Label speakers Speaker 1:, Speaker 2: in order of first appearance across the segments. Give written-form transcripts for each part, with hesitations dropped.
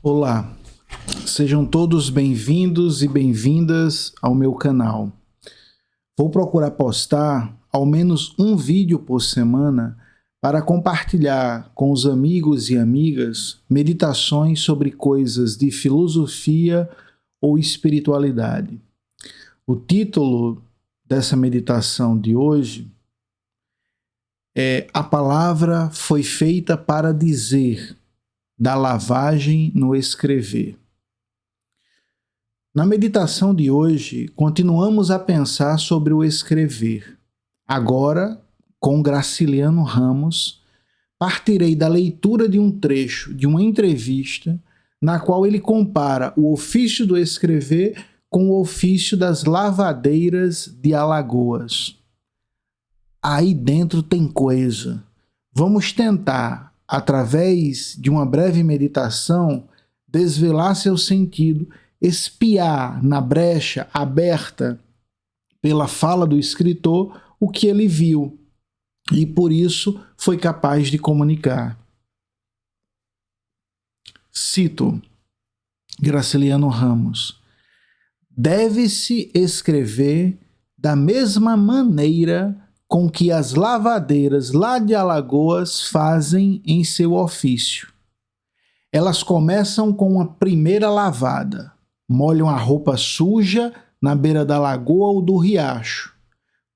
Speaker 1: Olá, sejam todos bem-vindos e bem-vindas ao meu canal. Vou procurar postar ao menos um vídeo por semana para compartilhar com os amigos e amigas meditações sobre coisas de filosofia ou espiritualidade. O título dessa meditação de hoje é A Palavra Foi Feita para Dizer, da lavagem no escrever. Na meditação de hoje, continuamos a pensar sobre o escrever. Agora, com Graciliano Ramos, partirei da leitura de um trecho de uma entrevista na qual ele compara o ofício do escrever com o ofício das lavadeiras de Alagoas. Aí dentro tem coisa. Vamos tentar, através de uma breve meditação, desvelar seu sentido, espiar na brecha aberta pela fala do escritor o que ele viu e por isso foi capaz de comunicar. Cito Graciliano Ramos: deve-se escrever da mesma maneira com que as lavadeiras lá de Alagoas fazem em seu ofício. Elas começam com uma primeira lavada, molham a roupa suja na beira da lagoa ou do riacho,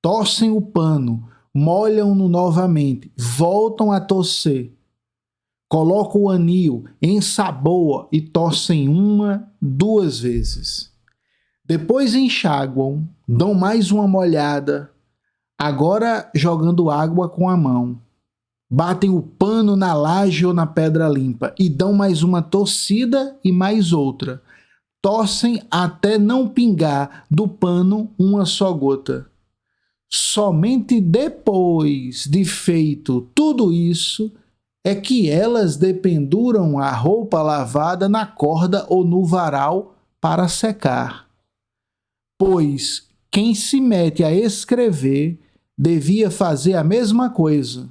Speaker 1: torcem o pano, molham-no novamente, voltam a torcer, colocam o anil, ensaboam e torcem uma, duas vezes. Depois enxaguam, dão mais uma molhada, agora jogando água com a mão. Batem o pano na laje ou na pedra limpa e dão mais uma torcida e mais outra. Torcem até não pingar do pano uma só gota. Somente depois de feito tudo isso é que elas dependuram a roupa lavada na corda ou no varal para secar. Pois quem se mete a escrever devia fazer a mesma coisa.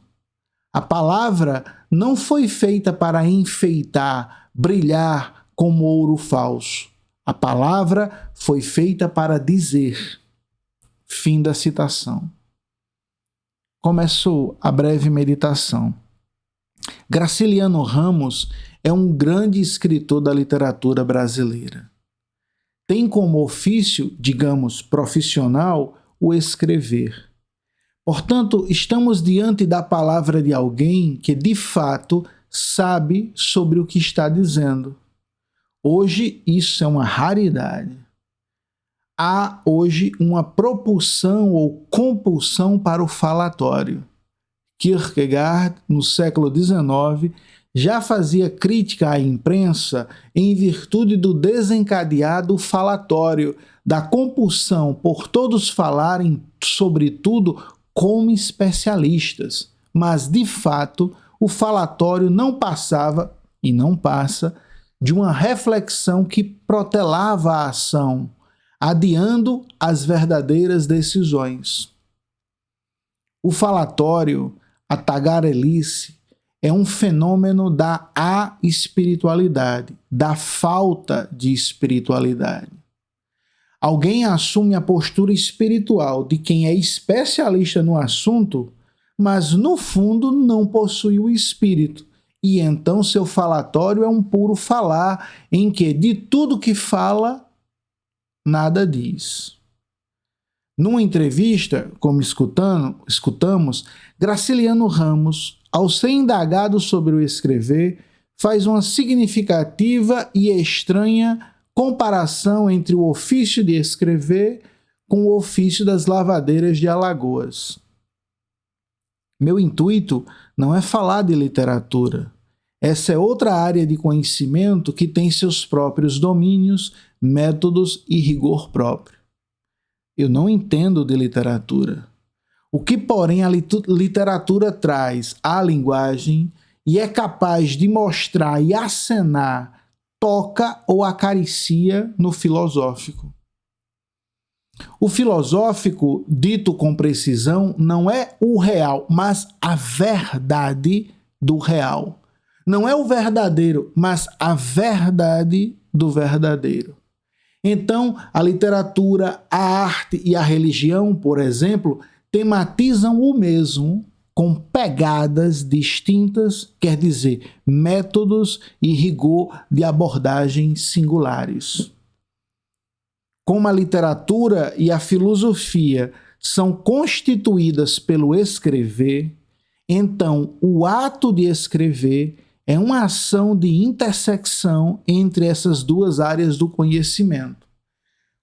Speaker 1: A palavra não foi feita para enfeitar, brilhar como ouro falso. A palavra foi feita para dizer. Fim da citação. Começou a breve meditação. Graciliano Ramos é um grande escritor da literatura brasileira. Tem como ofício, digamos, profissional, o escrever. Portanto, estamos diante da palavra de alguém que, de fato, sabe sobre o que está dizendo. Hoje, isso é uma raridade. Há hoje uma propulsão ou compulsão para o falatório. Kierkegaard, no século XIX, já fazia crítica à imprensa em virtude do desencadeado falatório, da compulsão por todos falarem sobre tudo como especialistas, mas, de fato, o falatório não passava, e não passa, de uma reflexão que protelava a ação, adiando as verdadeiras decisões. O falatório, a tagarelice, é um fenômeno da a-espiritualidade, da falta de espiritualidade. Alguém assume a postura espiritual de quem é especialista no assunto, mas no fundo não possui o espírito, e então seu falatório é um puro falar, em que de tudo que fala, nada diz. Numa entrevista, como escutamos, Graciliano Ramos, ao ser indagado sobre o escrever, faz uma significativa e estranha comparação entre o ofício de escrever com o ofício das lavadeiras de Alagoas. Meu intuito não é falar de literatura. Essa é outra área de conhecimento que tem seus próprios domínios, métodos e rigor próprio. Eu não entendo de literatura. O que, porém, a literatura traz à linguagem e é capaz de mostrar e acenar, toca ou acaricia no filosófico. O filosófico, dito com precisão, não é o real, mas a verdade do real. Não é o verdadeiro, mas a verdade do verdadeiro. Então, a literatura, a arte e a religião, por exemplo, tematizam o mesmo com pegadas distintas, quer dizer, métodos e rigor de abordagens singulares. Como a literatura e a filosofia são constituídas pelo escrever, então o ato de escrever é uma ação de intersecção entre essas duas áreas do conhecimento.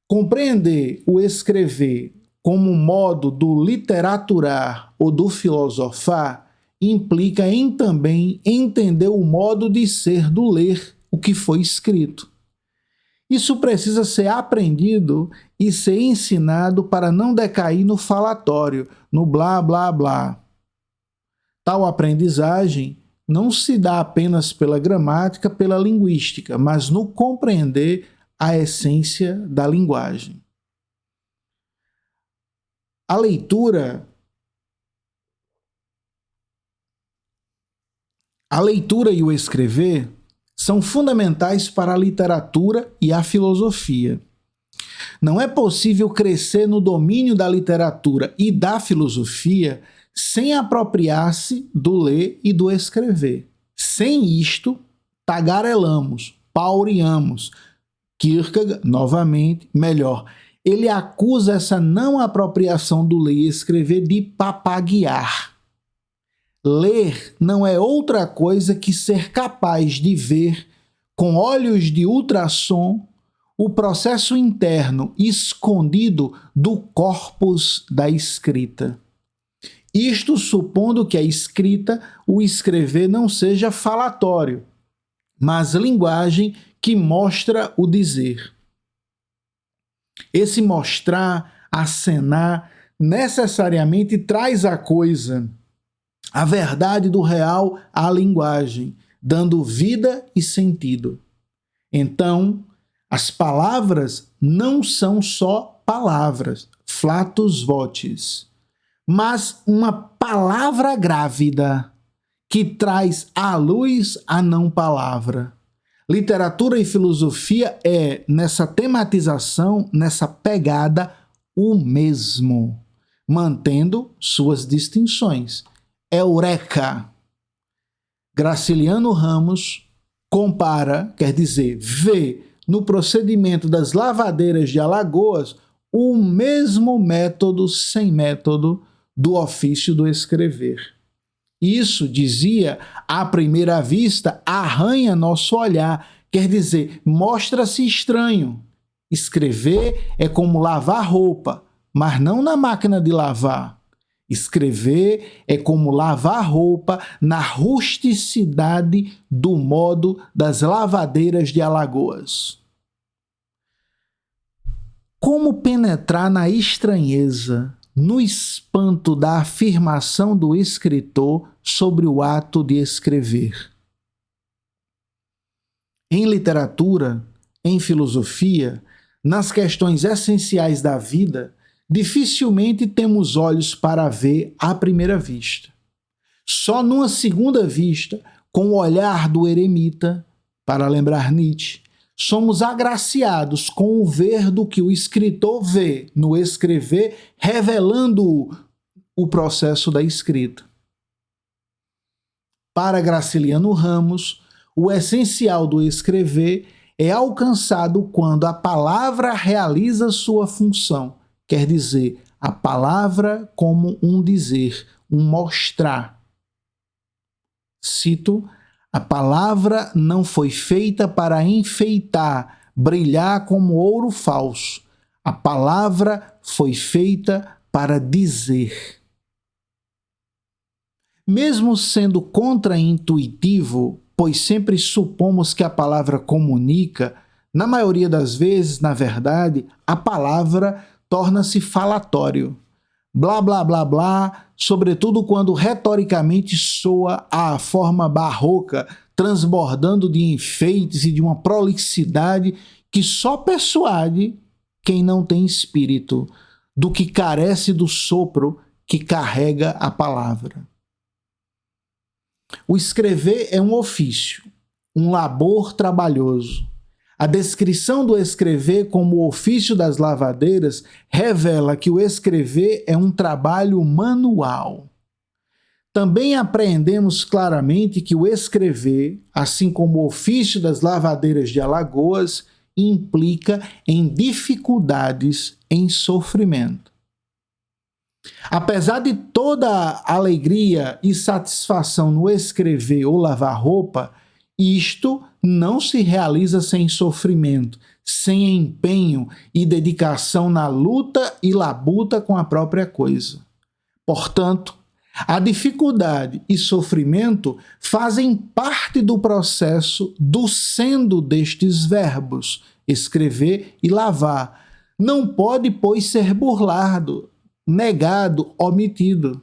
Speaker 1: Compreender o escrever como modo do literaturar ou do filosofar implica em também entender o modo de ser do ler o que foi escrito. Isso precisa ser aprendido e ser ensinado para não decair no falatório, no blá blá blá. Tal aprendizagem não se dá apenas pela gramática, pela linguística, mas no compreender a essência da linguagem. A leitura e o escrever são fundamentais para a literatura e a filosofia. Não é possível crescer no domínio da literatura e da filosofia sem apropriar-se do ler e do escrever. Sem isto, tagarelamos, paureamos. Kierkegaard, novamente, melhor, ele acusa essa não apropriação do ler e escrever de papaguear. Ler não é outra coisa que ser capaz de ver, com olhos de ultrassom, o processo interno escondido do corpus da escrita. Isto supondo que a escrita, o escrever, não seja falatório, mas linguagem que mostra o dizer. Esse mostrar, acenar, necessariamente traz a coisa, a verdade do real à linguagem, dando vida e sentido. Então, as palavras não são só palavras, flatus votis, mas uma palavra grávida que traz à luz a não palavra. Literatura e filosofia é, nessa tematização, nessa pegada, o mesmo, mantendo suas distinções. Eureka! Graciliano Ramos compara, quer dizer, vê no procedimento das lavadeiras de Alagoas o mesmo método sem método do ofício do escrever. Isso, dizia, à primeira vista, arranha nosso olhar, quer dizer, mostra-se estranho. Escrever é como lavar roupa, mas não na máquina de lavar. Escrever é como lavar roupa na rusticidade do modo das lavadeiras de Alagoas. Como penetrar na estranheza, no espanto da afirmação do escritor sobre o ato de escrever? Em literatura, em filosofia, nas questões essenciais da vida, dificilmente temos olhos para ver à primeira vista. Só numa segunda vista, com o olhar do eremita, para lembrar Nietzsche, somos agraciados com o ver do que o escritor vê no escrever, revelando o processo da escrita. Para Graciliano Ramos, o essencial do escrever é alcançado quando a palavra realiza sua função, quer dizer, a palavra como um dizer, um mostrar. Cito: a palavra não foi feita para enfeitar, brilhar como ouro falso. A palavra foi feita para dizer. Mesmo sendo contraintuitivo, pois sempre supomos que a palavra comunica, na maioria das vezes, na verdade, a palavra torna-se falatório. Blá, blá, blá, blá, sobretudo quando retoricamente soa a forma barroca, transbordando de enfeites e de uma prolixidade que só persuade quem não tem espírito, do que carece do sopro que carrega a palavra. O escrever é um ofício, um labor trabalhoso. A descrição do escrever como o ofício das lavadeiras revela que o escrever é um trabalho manual. Também apreendemos claramente que o escrever, assim como o ofício das lavadeiras de Alagoas, implica em dificuldades, em sofrimento. Apesar de toda a alegria e satisfação no escrever ou lavar roupa, isto não se realiza sem sofrimento, sem empenho e dedicação na luta e labuta com a própria coisa. Portanto, a dificuldade e sofrimento fazem parte do processo do sendo destes verbos, escrever e lavar. Não pode, pois, ser burlado, negado, omitido.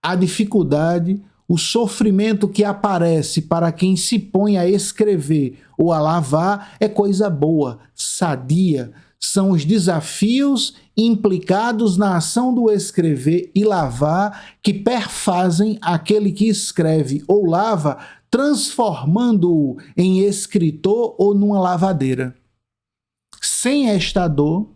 Speaker 1: A dificuldade, o sofrimento que aparece para quem se põe a escrever ou a lavar é coisa boa, sadia. São os desafios implicados na ação do escrever e lavar que perfazem aquele que escreve ou lava, transformando-o em escritor ou numa lavadeira. Sem esta dor,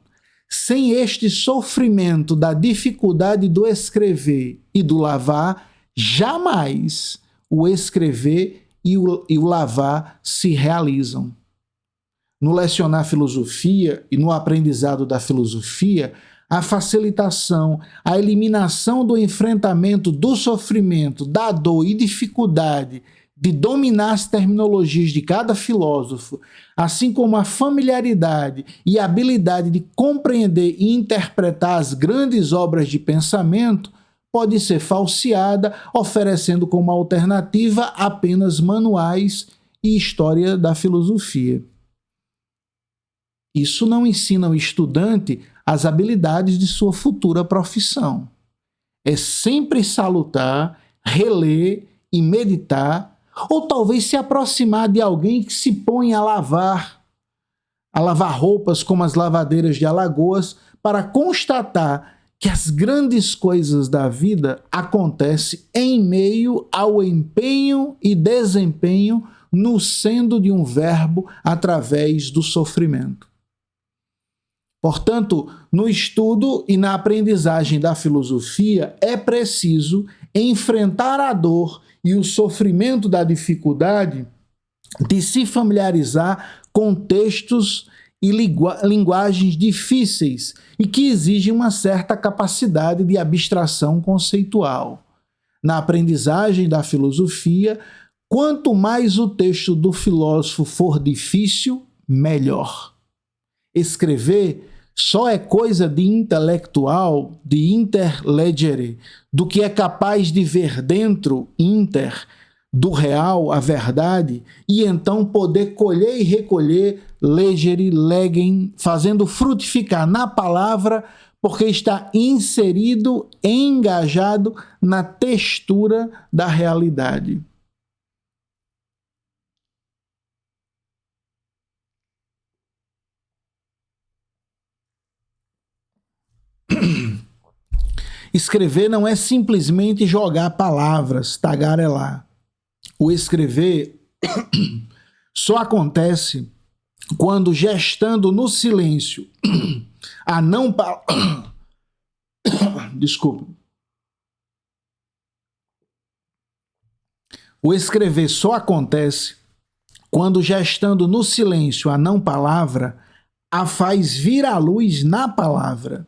Speaker 1: sem este sofrimento da dificuldade do escrever e do lavar, jamais o escrever e o lavar se realizam. No lecionar filosofia e no aprendizado da filosofia, a facilitação, a eliminação do enfrentamento do sofrimento, da dor e dificuldade de dominar as terminologias de cada filósofo, assim como a familiaridade e a habilidade de compreender e interpretar as grandes obras de pensamento, pode ser falseada, oferecendo como alternativa apenas manuais e história da filosofia. Isso não ensina o estudante as habilidades de sua futura profissão. É sempre salutar, reler e meditar, ou talvez se aproximar de alguém que se põe a lavar roupas como as lavadeiras de Alagoas, para constatar que as grandes coisas da vida acontecem em meio ao empenho e desempenho no sendo de um verbo através do sofrimento. Portanto, no estudo e na aprendizagem da filosofia, é preciso enfrentar a dor e o sofrimento da dificuldade de se familiarizar com textos e linguagens difíceis e que exigem uma certa capacidade de abstração conceitual. Na aprendizagem da filosofia, quanto mais o texto do filósofo for difícil, melhor. Escrever só é coisa de intelectual, de interlegere, do que é capaz de ver dentro, do real, a verdade, e então poder colher e recolher, legere, legem, fazendo frutificar na palavra, porque está inserido, engajado na textura da realidade. Escrever não é simplesmente jogar palavras, tagarelar. O escrever só acontece quando, gestando no silêncio a não Desculpa. O escrever só acontece quando, gestando no silêncio a não palavra, a faz vir à luz na palavra.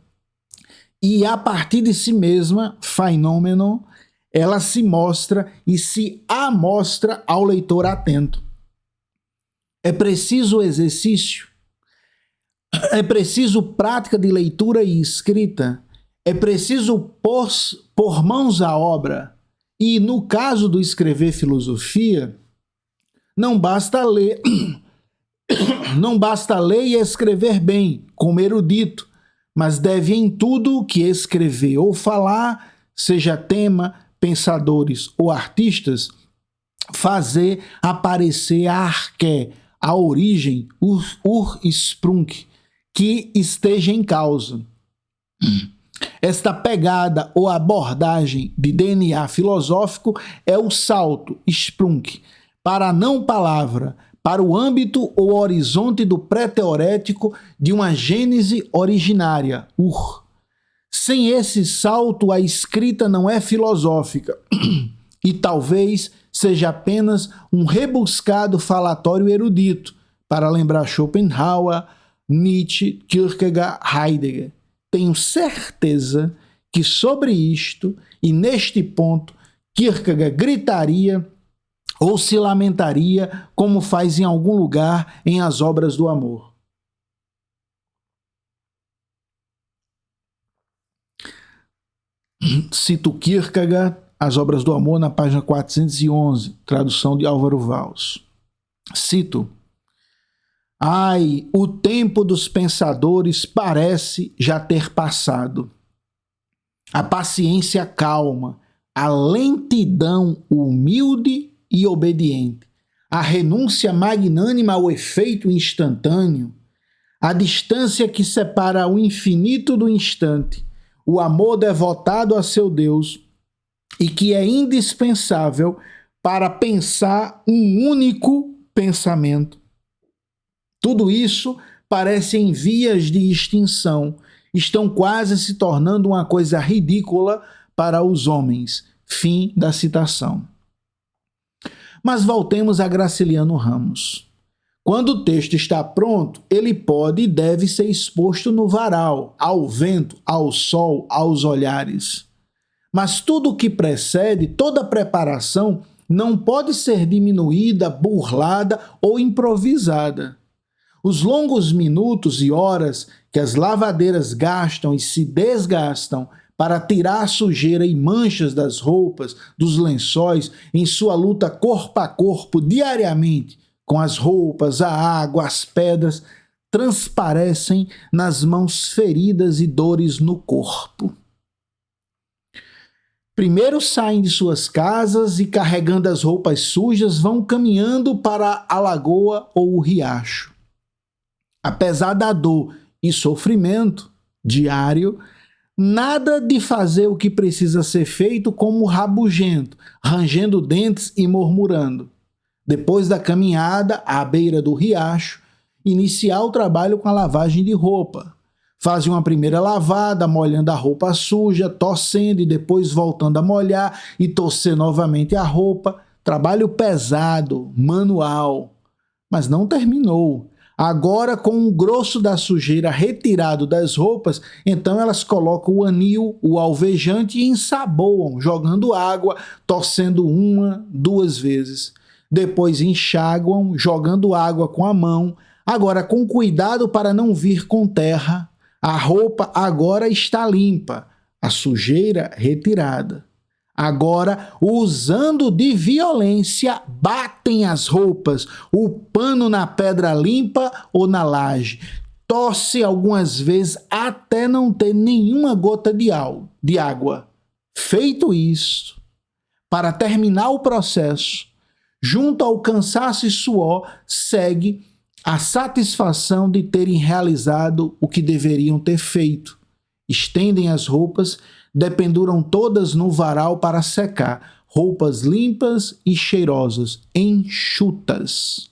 Speaker 1: E a partir de si mesma, fenômeno, ela se mostra e se amostra ao leitor atento. É preciso exercício, é preciso prática de leitura e escrita, é preciso pôr mãos à obra. E no caso do escrever filosofia, não basta ler e escrever bem, como erudito, mas deve em tudo que escrever ou falar, seja tema, pensadores ou artistas, fazer aparecer a arqué, a origem, Ursprung, que esteja em causa. Esta pegada ou abordagem de DNA filosófico é o salto, Sprung, para a não-palavra, para o âmbito ou horizonte do pré-teorético de uma gênese originária, Sem esse salto, a escrita não é filosófica e talvez seja apenas um rebuscado falatório erudito, para lembrar Schopenhauer, Nietzsche, Kierkegaard, Heidegger. Tenho certeza que sobre isto e neste ponto Kierkegaard gritaria ou se lamentaria como faz em algum lugar em As Obras do Amor. Cito Kierkegaard, As Obras do Amor, na página 411, tradução de Álvaro Valls. Cito: Ai, o tempo dos pensadores parece já ter passado. A paciência calma, a lentidão humilde e obediente, a renúncia magnânima ao efeito instantâneo, a distância que separa o infinito do instante, o amor devotado a seu Deus e que é indispensável para pensar um único pensamento. Tudo isso parece em vias de extinção, estão quase se tornando uma coisa ridícula para os homens. Fim da citação. Mas voltemos a Graciliano Ramos. Quando o texto está pronto, ele pode e deve ser exposto no varal, ao vento, ao sol, aos olhares. Mas tudo o que precede, toda a preparação, não pode ser diminuída, burlada ou improvisada. Os longos minutos e horas que as lavadeiras gastam e se desgastam para tirar a sujeira e manchas das roupas, dos lençóis, em sua luta corpo a corpo diariamente, com as roupas, a água, as pedras, transparecem nas mãos feridas e dores no corpo. Primeiro saem de suas casas e, carregando as roupas sujas, vão caminhando para a lagoa ou o riacho. Apesar da dor e sofrimento diário, nada de fazer o que precisa ser feito como rabugento, rangendo dentes e murmurando. Depois da caminhada à beira do riacho, iniciar o trabalho com a lavagem de roupa. Fazem uma primeira lavada, molhando a roupa suja, torcendo e depois voltando a molhar e torcer novamente a roupa. Trabalho pesado, manual, mas não terminou. Agora, com o grosso da sujeira retirado das roupas, então elas colocam o anil, o alvejante e ensaboam, jogando água, torcendo uma, duas vezes. Depois enxaguam, jogando água com a mão, agora com cuidado para não vir com terra. A roupa agora está limpa, a sujeira retirada. Agora, usando de violência, batem as roupas, o pano na pedra limpa ou na laje. Torce algumas vezes até não ter nenhuma gota de água. Feito isso, para terminar o processo, junto ao cansaço e suor, segue a satisfação de terem realizado o que deveriam ter feito. Estendem as roupas, dependuram todas no varal para secar, roupas limpas e cheirosas, enxutas.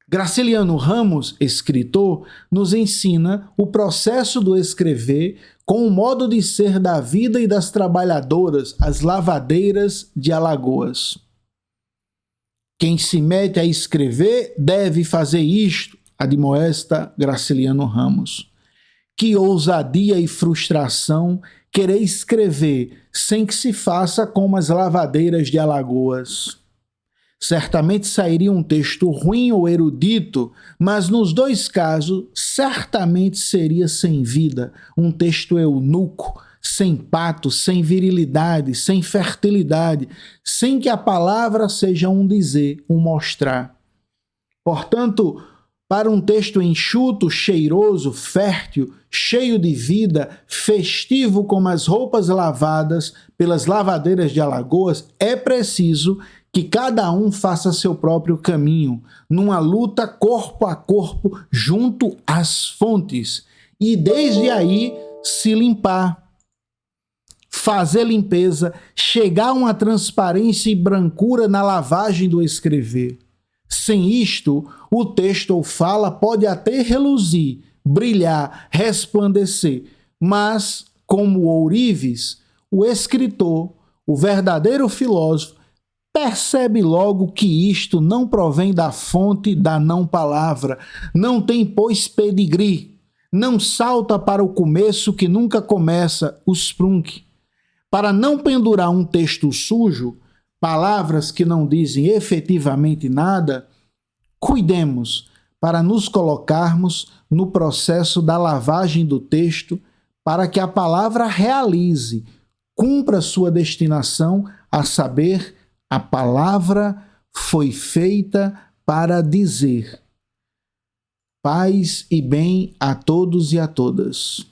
Speaker 1: Graciliano Ramos, escritor, nos ensina o processo do escrever com o modo de ser da vida e das trabalhadoras, as lavadeiras de Alagoas. Quem se mete a escrever deve fazer isto, admoesta Graciliano Ramos. Que ousadia e frustração querer escrever sem que se faça como as lavadeiras de Alagoas. Certamente sairia um texto ruim ou erudito, mas nos dois casos certamente seria sem vida, um texto eunuco, sem pato, sem virilidade, sem fertilidade, sem que a palavra seja um dizer, um mostrar. Portanto, para um texto enxuto, cheiroso, fértil, cheio de vida, festivo como as roupas lavadas pelas lavadeiras de Alagoas, é preciso que cada um faça seu próprio caminho, numa luta corpo a corpo junto às fontes, e desde aí se limpar, fazer limpeza, chegar a uma transparência e brancura na lavagem do escrever. Sem isto, o texto ou fala pode até reluzir, brilhar, resplandecer, mas, como ourives, o escritor, o verdadeiro filósofo, percebe logo que isto não provém da fonte da não-palavra, não tem, pois, pedigree, não salta para o começo que nunca começa, o sprunk. Para não pendurar um texto sujo, palavras que não dizem efetivamente nada, cuidemos para nos colocarmos no processo da lavagem do texto para que a palavra realize, cumpra sua destinação, a saber, a palavra foi feita para dizer. Paz e bem a todos e a todas.